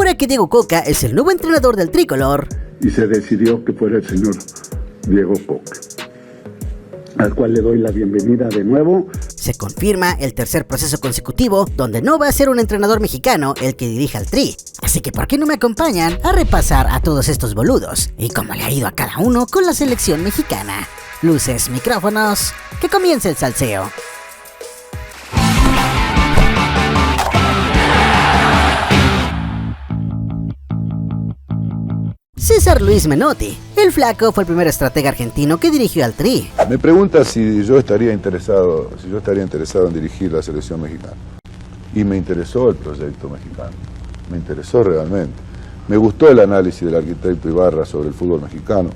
ahora que Diego Cocca es el nuevo entrenador del tricolor, y se decidió que fuera el señor Diego Cocca, al cual le doy la bienvenida de nuevo. se confirma el tercer proceso consecutivo donde no va a ser un entrenador mexicano el que dirija al Tri. Así que ¿por qué no me acompañan a repasar a todos estos boludos y cómo le ha ido a cada uno con la selección mexicana? Luces, micrófonos, que comience el salseo. César Luis Menotti. El Flaco fue el primer estratega argentino que dirigió al Tri. Me pregunta si yo estaría interesado en dirigir la selección mexicana. Y me interesó el proyecto mexicano. Me interesó realmente. Me gustó el análisis del arquitecto Ibarra sobre el fútbol mexicano.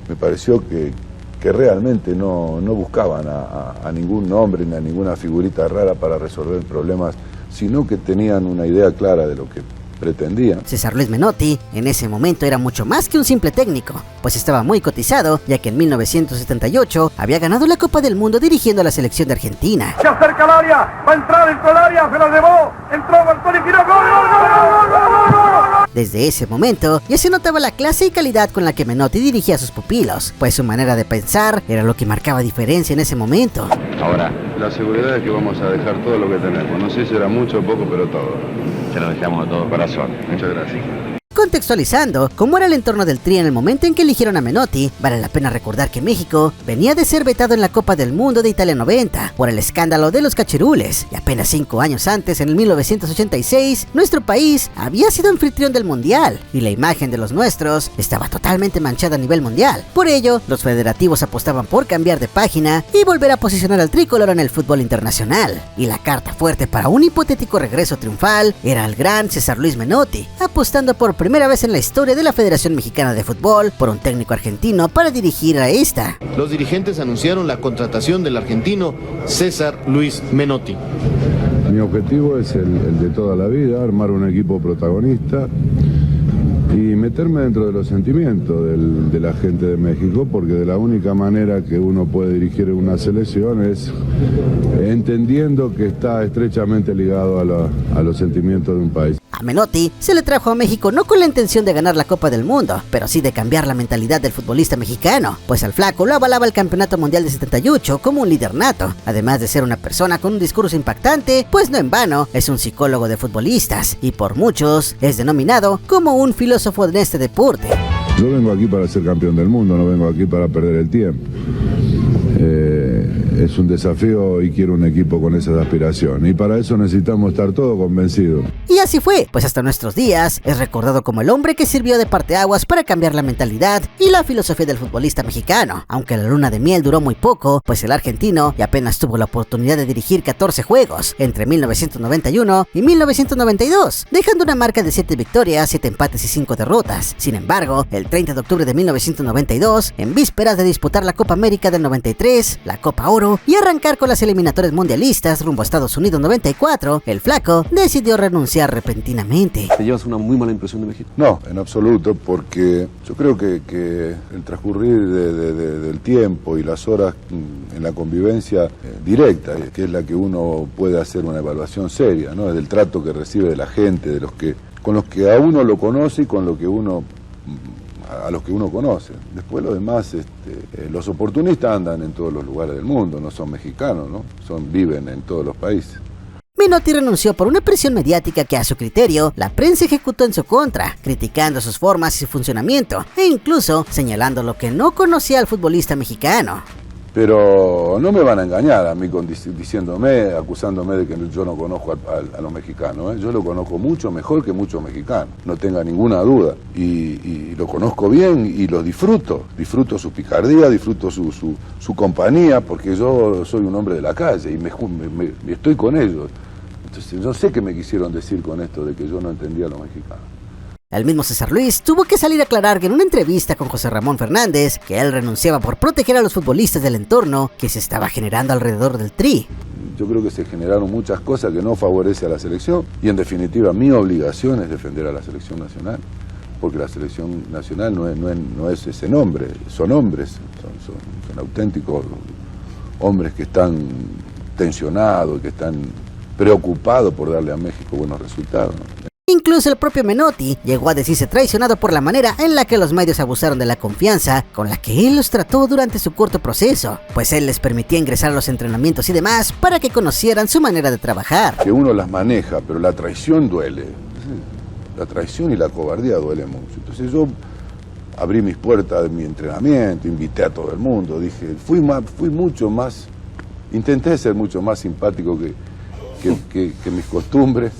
Me pareció que realmente no buscaban a ningún nombre ni a ninguna figurita rara para resolver problemas, sino que tenían una idea clara de lo que pretendían. César Luis Menotti en ese momento era mucho más que un simple técnico, pues estaba muy cotizado, ya que en 1978 había ganado la Copa del Mundo dirigiendo a la selección de Argentina. Se acerca al área, va a entrar dentro del área, se la llevó, entró Bertoni, tiró, gol, gol, gol, gol, gol, gol, gol. Desde ese momento ya se notaba la clase y calidad con la que Menotti dirigía a sus pupilos, pues su manera de pensar era lo que marcaba diferencia en ese momento. Ahora, la seguridad es que vamos a dejar todo lo que tenemos. No sé si será mucho o poco, pero todo. Se lo dejamos todo. Corazón. Muchas gracias. Contextualizando cómo era el entorno del Tri en el momento en que eligieron a Menotti, vale la pena recordar que México venía de ser vetado en la Copa del Mundo de Italia 90 por el escándalo de los cachirules, y apenas 5 años antes, en el 1986, nuestro país había sido anfitrión del Mundial, y la imagen de los nuestros estaba totalmente manchada a nivel mundial. Por ello, los federativos apostaban por cambiar de página y volver a posicionar al tricolor en el fútbol internacional, y la carta fuerte para un hipotético regreso triunfal era el gran César Luis Menotti, apostando por primera vez en la historia de la Federación Mexicana de Fútbol por un técnico argentino para dirigir a esta. Los dirigentes anunciaron la contratación del argentino César Luis Menotti. Mi objetivo es el de toda la vida, armar un equipo protagonista y meterme dentro de los sentimientos de la gente de México, porque de la única manera que uno puede dirigir una selección es entendiendo que está estrechamente ligado a los sentimientos de un país. A Menotti se le trajo a México no con la intención de ganar la Copa del Mundo, pero sí de cambiar la mentalidad del futbolista mexicano, pues al Flaco lo avalaba el Campeonato Mundial de 78 como un líder nato, además de ser una persona con un discurso impactante, pues no en vano es un psicólogo de futbolistas y por muchos es denominado como un filósofo en este deporte. Yo vengo aquí para ser campeón del mundo, no vengo aquí para perder el tiempo. Es un desafío y quiero un equipo con esas aspiraciones, y para eso necesitamos estar todos convencidos. Y así fue, pues hasta nuestros días es recordado como el hombre que sirvió de parteaguas para cambiar la mentalidad y la filosofía del futbolista mexicano, aunque la luna de miel duró muy poco, pues el argentino ya apenas tuvo la oportunidad de dirigir 14 juegos entre 1991 y 1992, dejando una marca de 7 victorias, 7 empates y 5 derrotas. Sin embargo, el 30 de octubre de 1992, en vísperas de disputar la Copa América del 93, la Copa Oro y arrancar con las eliminatorias mundialistas rumbo a Estados Unidos 94, el Flaco decidió renunciar repentinamente. ¿Te llevas una muy mala impresión de México? No, en absoluto, porque yo creo que el transcurrir del tiempo y las horas en la convivencia directa, que es la que uno puede hacer una evaluación seria, ¿no? Del trato que recibe de la gente, con los que a uno lo conoce y con lo que a los que uno conoce. Después lo demás, los oportunistas andan en todos los lugares del mundo, no son mexicanos, ¿no? Viven en todos los países. Menotti renunció por una presión mediática que a su criterio la prensa ejecutó en su contra, criticando sus formas y su funcionamiento, e incluso señalando lo que no conocía al futbolista mexicano. Pero no me van a engañar a mí acusándome de que yo no conozco a los mexicanos, ¿eh? Yo lo conozco mucho mejor que muchos mexicanos, no tenga ninguna duda. Y lo conozco bien y lo disfruto su picardía, disfruto su compañía, porque yo soy un hombre de la calle y estoy con ellos. Entonces yo sé qué me quisieron decir con esto de que yo no entendía a los mexicanos. El mismo César Luis tuvo que salir a aclarar que en una entrevista con José Ramón Fernández que él renunciaba por proteger a los futbolistas del entorno que se estaba generando alrededor del Tri. Yo creo que se generaron muchas cosas que no favorecen a la selección y en definitiva mi obligación es defender a la selección nacional, porque la selección nacional no es ese nombre, son hombres, son auténticos hombres que están tensionados, que están preocupados por darle a México buenos resultados, ¿no? Incluso el propio Menotti llegó a decirse traicionado por la manera en la que los medios abusaron de la confianza con la que él los trató durante su corto proceso, pues él les permitía ingresar a los entrenamientos y demás para que conocieran su manera de trabajar. Que uno las maneja, pero la traición duele. La traición y la cobardía duele mucho. Entonces yo abrí mis puertas de mi entrenamiento, invité a todo el mundo, dije, fui mucho más, intenté ser mucho más simpático que mis costumbres.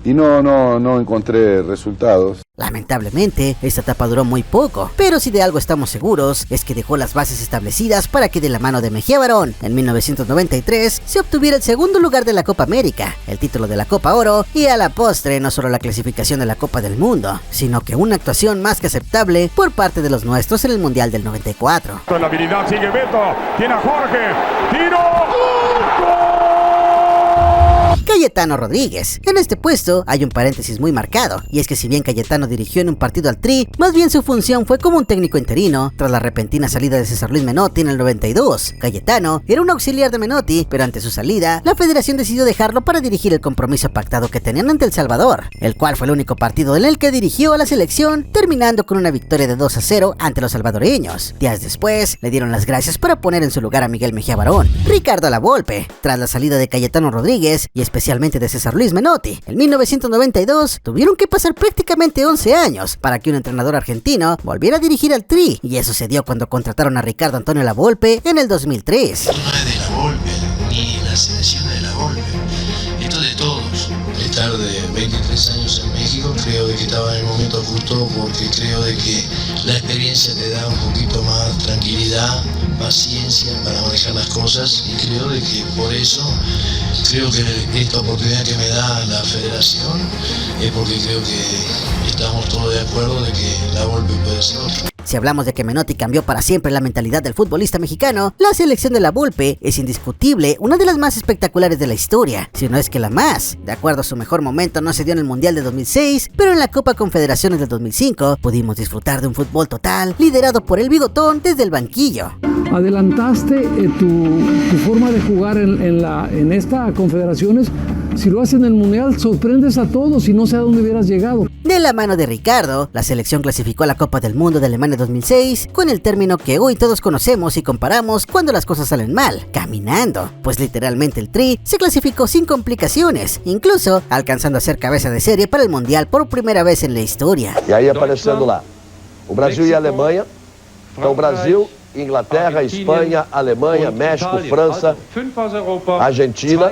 Y no encontré resultados. Lamentablemente, esta etapa duró muy poco, pero si de algo estamos seguros, es que dejó las bases establecidas para que de la mano de Mejía Barón, en 1993, se obtuviera el segundo lugar de la Copa América, el título de la Copa Oro, y a la postre no solo la clasificación de la Copa del Mundo, sino que una actuación más que aceptable por parte de los nuestros en el Mundial del 94. La habilidad sigue Beto, tiene a Jorge, tiro, ¡gol! Cayetano Rodríguez. En este puesto hay un paréntesis muy marcado, y es que si bien Cayetano dirigió en un partido al Tri, más bien su función fue como un técnico interino tras la repentina salida de César Luis Menotti en el 92. Cayetano era un auxiliar de Menotti, pero ante su salida, la federación decidió dejarlo para dirigir el compromiso pactado que tenían ante El Salvador, el cual fue el único partido en el que dirigió a la selección, terminando con una victoria de 2-0 ante los salvadoreños. Días después, le dieron las gracias para poner en su lugar a Miguel Mejía Barón. Ricardo Lavolpe, tras la salida de Cayetano Rodríguez y especialmente de César Luis Menotti, en 1992 tuvieron que pasar prácticamente 11 años para que un entrenador argentino volviera a dirigir al Tri, y eso se dio cuando contrataron a Ricardo Antonio Lavolpe en el 2003. Esto no es de Lavolpe, ni la selección de Lavolpe, esto es de todos. Estar de 23 años en México, creo de que estaba en el momento justo, porque creo de que la experiencia te da un poquito más tranquilidad, paciencia para manejar las cosas, y creo de que por eso creo que esta oportunidad que me da la federación es porque creo que estamos todos de acuerdo de que Lavolpe puede ser otro. Si hablamos de que Menotti cambió para siempre la mentalidad del futbolista mexicano, la selección de Lavolpe es indiscutible una de las más espectaculares de la historia, si no es que la más. De acuerdo, su mejor momento no se dio en el Mundial de 2006, pero en la Copa Confederaciones del 2005 pudimos disfrutar de un fútbol total liderado por el Bigotón desde el banquillo. Adelantaste tu forma de jugar en esta Confederaciones. Si lo haces en el Mundial, sorprendes a todos y no sé a dónde hubieras llegado. De la mano de Ricardo, la selección clasificó a la Copa del Mundo de Alemania 2006 con el término que hoy todos conocemos y comparamos cuando las cosas salen mal, caminando. Pues literalmente el Tri se clasificó sin complicaciones, incluso alcanzando a ser cabeza de serie para el Mundial por primera vez en la historia. E aí aparecendo lá, o Brasil e a Alemanha. Então Brasil, Inglaterra, Espanha, Alemanha, México, França, Argentina,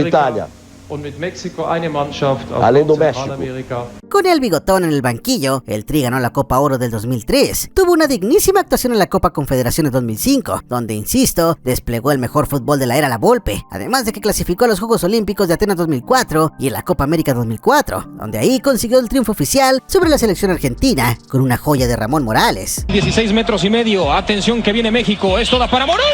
Italia. Além do México. Con el Bigotón en el banquillo, el Tri ganó la Copa Oro del 2003. Tuvo una dignísima actuación en la Copa Confederaciones 2005, donde, insisto, desplegó el mejor fútbol de la era Lavolpe, además de que clasificó a los Juegos Olímpicos de Atenas 2004 y en la Copa América 2004, donde ahí consiguió el triunfo oficial sobre la selección argentina con una joya de Ramón Morales. 16 metros y medio, atención que viene México, esto da para Morales.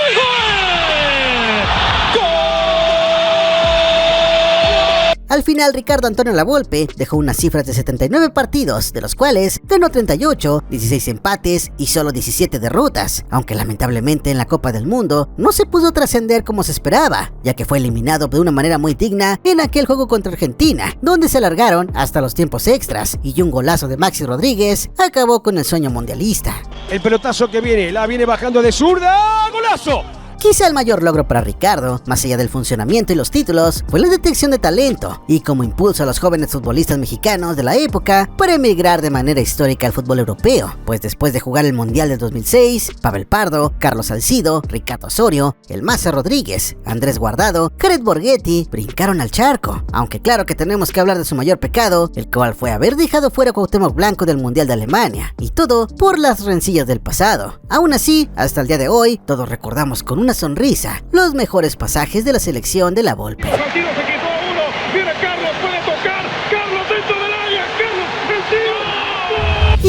Al final, Ricardo Antonio Lavolpe dejó unas cifras de 79 partidos, de los cuales ganó 38, 16 empates y solo 17 derrotas, aunque lamentablemente en la Copa del Mundo no se pudo trascender como se esperaba, ya que fue eliminado de una manera muy digna en aquel juego contra Argentina, donde se alargaron hasta los tiempos extras y un golazo de Maxi Rodríguez acabó con el sueño mundialista. El pelotazo que viene, la viene bajando de zurda, ¡golazo! Quizá el mayor logro para Ricardo, más allá del funcionamiento y los títulos, fue la detección de talento y como impulso a los jóvenes futbolistas mexicanos de la época para emigrar de manera histórica al fútbol europeo, pues después de jugar el Mundial de 2006, Pavel Pardo, Carlos Salcido, Ricardo Osorio, El Maza Rodríguez, Andrés Guardado, Jared Borghetti brincaron al charco, aunque claro que tenemos que hablar de su mayor pecado, el cual fue haber dejado fuera a Cuauhtémoc Blanco del Mundial de Alemania, y todo por las rencillas del pasado. Aún así, hasta el día de hoy, todos recordamos con una sonrisa los mejores pasajes de la selección de Lavolpe. Partido se quitó a uno, viene Carlos, puede tocar, Carlos dentro del área, Carlos, el tiro.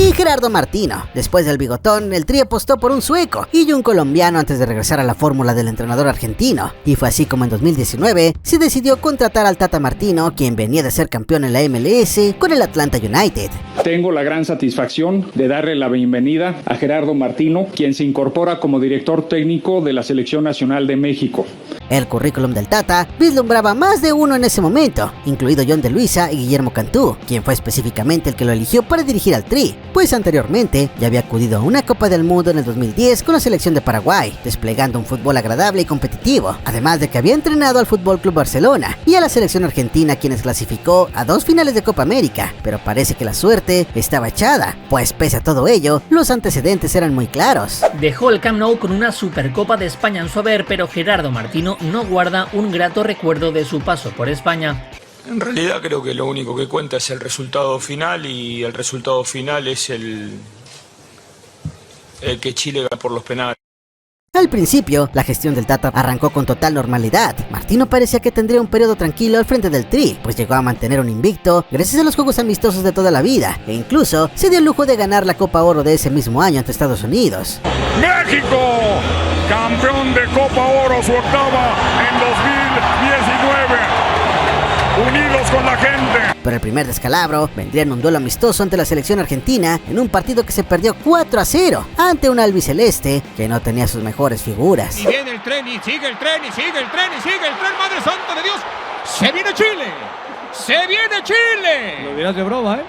Y Gerardo Martino, después del Bigotón, el Tri apostó por un sueco y un colombiano antes de regresar a la fórmula del entrenador argentino, y fue así como en 2019 se decidió contratar al Tata Martino, quien venía de ser campeón en la MLS con el Atlanta United. Tengo la gran satisfacción de darle la bienvenida a Gerardo Martino, quien se incorpora como director técnico de la Selección Nacional de México. El currículum del Tata vislumbraba más de uno en ese momento, incluido John de Luisa y Guillermo Cantú, quien fue específicamente el que lo eligió para dirigir al Tri, pues anteriormente ya había acudido a una Copa del Mundo en el 2010 con la selección de Paraguay, desplegando un fútbol agradable y competitivo, además de que había entrenado al Fútbol Club Barcelona y a la selección argentina, quienes clasificó a 2 finales de Copa América, pero parece que la suerte estaba echada, pues pese a todo ello, los antecedentes eran muy claros. Dejó el Camp Nou con una Supercopa de España en su haber, pero Gerardo Martino no guarda un grato recuerdo de su paso por España. En realidad creo que lo único que cuenta es el resultado final, y el resultado final es el que Chile gana por los penales. Al principio, la gestión del Tata arrancó con total normalidad. Martino parecía que tendría un periodo tranquilo al frente del Tri, pues llegó a mantener un invicto gracias a los juegos amistosos de toda la vida, e incluso se dio el lujo de ganar la Copa Oro de ese mismo año ante Estados Unidos. México, campeón de Copa Oro, su octava en 2019. Unidos con la gente. Pero el primer descalabro vendría en un duelo amistoso ante la selección argentina en un partido que se perdió 4-0 ante un albiceleste que no tenía sus mejores figuras. Y viene el tren y sigue el tren y sigue el tren y sigue el tren, madre santa de Dios. ¡Se viene Chile! ¡Se viene Chile! Lo dirás de broma, ¿eh?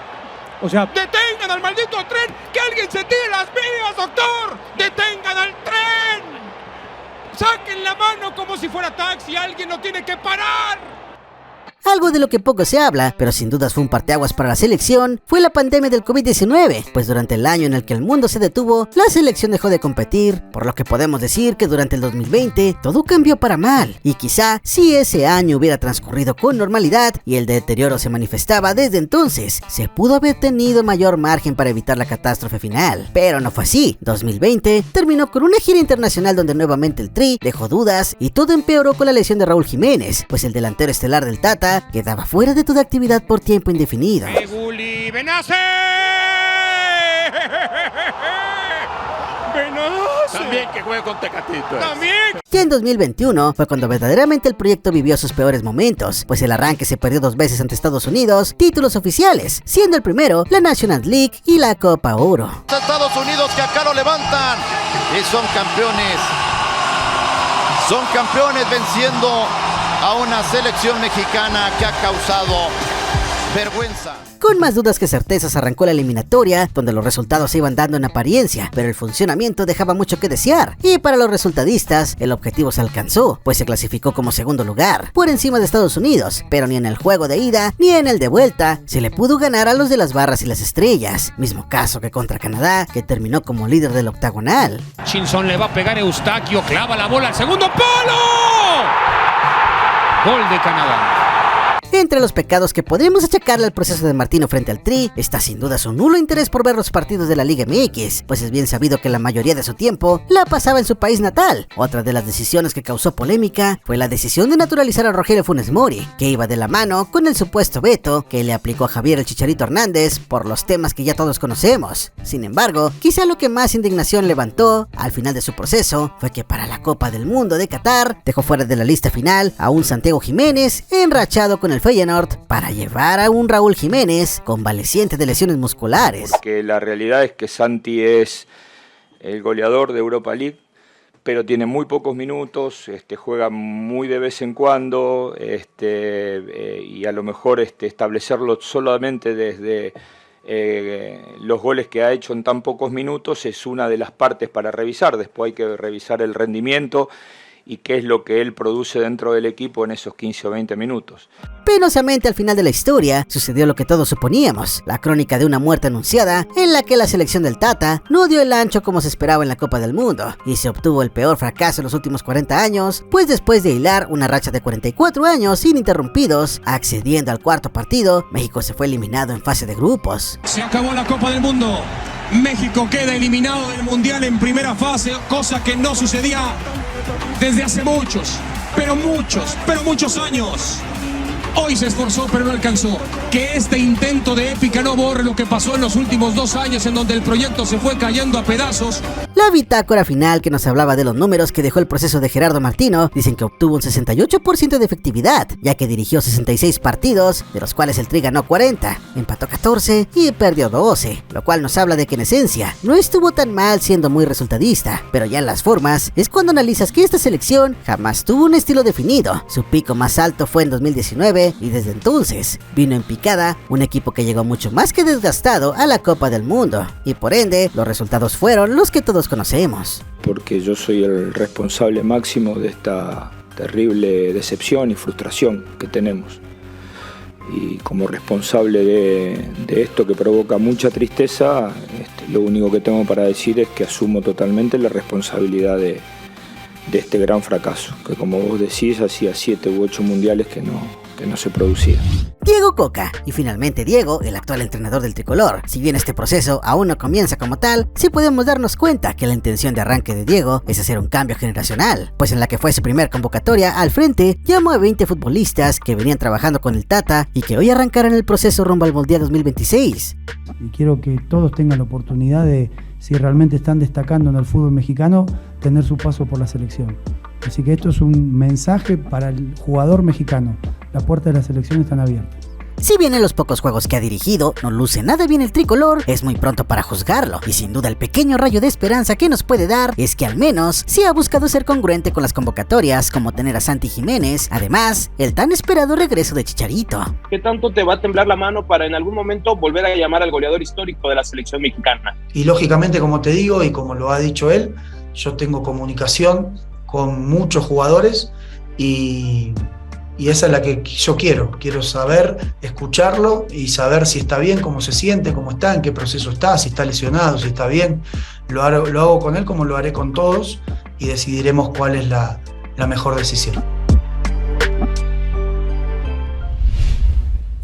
O sea, ¡detengan al maldito tren! ¡Que alguien se tire las vías, doctor! ¡Detengan al tren! ¡Saquen la mano como si fuera taxi! ¡Alguien lo tiene que parar! Algo de lo que poco se habla, pero sin dudas fue un parteaguas para la selección, fue la pandemia del COVID-19, pues durante el año en el que el mundo se detuvo, la selección dejó de competir, por lo que podemos decir que durante el 2020 todo cambió para mal, y quizá si ese año hubiera transcurrido con normalidad y el deterioro se manifestaba desde entonces, se pudo haber tenido mayor margen para evitar la catástrofe final, pero no fue así. 2020 terminó con una gira internacional donde nuevamente el Tri dejó dudas y todo empeoró con la lesión de Raúl Jiménez, pues el delantero estelar del Tata quedaba fuera de toda actividad por tiempo indefinido. ¡Guli Benace! También que juegue con Tecatito. También. Y en 2021 fue cuando verdaderamente el proyecto vivió sus peores momentos, pues el arranque se perdió 2 veces ante Estados Unidos, títulos oficiales, siendo el primero la National League y la Copa Oro. Estados Unidos que acá lo levantan y son campeones. Son campeones venciendo a una selección mexicana que ha causado vergüenza. Con más dudas que certezas arrancó la eliminatoria, donde los resultados se iban dando en apariencia, pero el funcionamiento dejaba mucho que desear, y para los resultadistas, el objetivo se alcanzó, pues se clasificó como segundo lugar, por encima de Estados Unidos, pero ni en el juego de ida, ni en el de vuelta, se le pudo ganar a los de las barras y las estrellas, mismo caso que contra Canadá, que terminó como líder del octagonal. Chinson le va a pegar Eustaquio, clava la bola al segundo palo. Gol de Canadá. Entre los pecados que podríamos achacarle al proceso de Martino frente al Tri, está sin duda su nulo interés por ver los partidos de la Liga MX, pues es bien sabido que la mayoría de su tiempo la pasaba en su país natal. Otra de las decisiones que causó polémica fue la decisión de naturalizar a Rogelio Funes Mori, que iba de la mano con el supuesto veto que le aplicó a Javier el Chicharito Hernández por los temas que ya todos conocemos. Sin embargo, quizá lo que más indignación levantó al final de su proceso fue que para la Copa del Mundo de Qatar dejó fuera de la lista final a un Santiago Jiménez enrachado con el Feyenoord para llevar a un Raúl Jiménez convaleciente de lesiones musculares. Porque la realidad es que Santi es el goleador de Europa League, pero tiene muy pocos minutos, juega muy de vez en cuando, y a lo mejor establecerlo solamente desde los goles que ha hecho en tan pocos minutos es una de las partes para revisar. Después hay que revisar el rendimiento y qué es lo que él produce dentro del equipo en esos 15 o 20 minutos. Penosamente al final de la historia sucedió lo que todos suponíamos, la crónica de una muerte anunciada en la que la selección del Tata no dio el ancho como se esperaba en la Copa del Mundo y se obtuvo el peor fracaso en los últimos 40 años, pues después de hilar una racha de 44 años ininterrumpidos, accediendo al cuarto partido, México se fue eliminado en fase de grupos. Se acabó la Copa del Mundo. México queda eliminado del Mundial en primera fase, cosa que no sucedía desde hace muchos años. Hoy se esforzó pero no alcanzó. Que este intento de épica no borre lo que pasó en los últimos 2 años en donde el proyecto se fue cayendo a pedazos. La bitácora final que nos hablaba de los números que dejó el proceso de Gerardo Martino dicen que obtuvo un 68% de efectividad, ya que dirigió 66 partidos, de los cuales el Tri ganó 40, empató 14 y perdió 12, lo cual nos habla de que en esencia no estuvo tan mal siendo muy resultadista, pero ya en las formas es cuando analizas que esta selección jamás tuvo un estilo definido. Su pico más alto fue en 2019 y desde entonces vino en picada un equipo que llegó mucho más que desgastado a la Copa del Mundo y por ende los resultados fueron los que todos conocemos. Porque yo soy el responsable máximo de esta terrible decepción y frustración que tenemos. Y como responsable de esto que provoca mucha tristeza, lo único que tengo para decir es que asumo totalmente la responsabilidad de este gran fracaso, que como vos decís, hacía 7 u 8 mundiales que no se producía. Diego Cocca, y finalmente Diego, el actual entrenador del tricolor. Si bien este proceso aún no comienza como tal, sí podemos darnos cuenta que la intención de arranque de Diego es hacer un cambio generacional, pues en la que fue su primer convocatoria al frente, llamó a 20 futbolistas que venían trabajando con el Tata y que hoy arrancarán el proceso rumbo al Mundial 2026. Y quiero que todos tengan la oportunidad de, si realmente están destacando en el fútbol mexicano, tener su paso por la selección. Así que esto es un mensaje para el jugador mexicano. Las puertas de la selección están abiertas. Si bien en los pocos juegos que ha dirigido no luce nada bien el tricolor, es muy pronto para juzgarlo, y sin duda el pequeño rayo de esperanza que nos puede dar es que al menos sí ha buscado ser congruente con las convocatorias, como tener a Santi Jiménez, además el tan esperado regreso de Chicharito. ¿Qué tanto te va a temblar la mano para en algún momento volver a llamar al goleador histórico de la selección mexicana? Y lógicamente, como te digo y como lo ha dicho él, yo tengo comunicación con muchos jugadores y esa es la que yo quiero saber, escucharlo y saber si está bien, cómo se siente, cómo está, en qué proceso está, si está lesionado, si está bien. Lo hago con él como lo haré con todos y decidiremos cuál es la mejor decisión.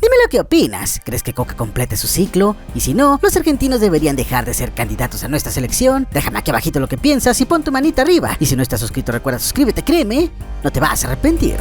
Dime lo que opinas. ¿Crees que Cocca complete su ciclo? Y si no, ¿los argentinos deberían dejar de ser candidatos a nuestra selección? Déjame aquí abajito lo que piensas y pon tu manita arriba. Y si no estás suscrito, recuerda suscríbete, créeme, no te vas a arrepentir.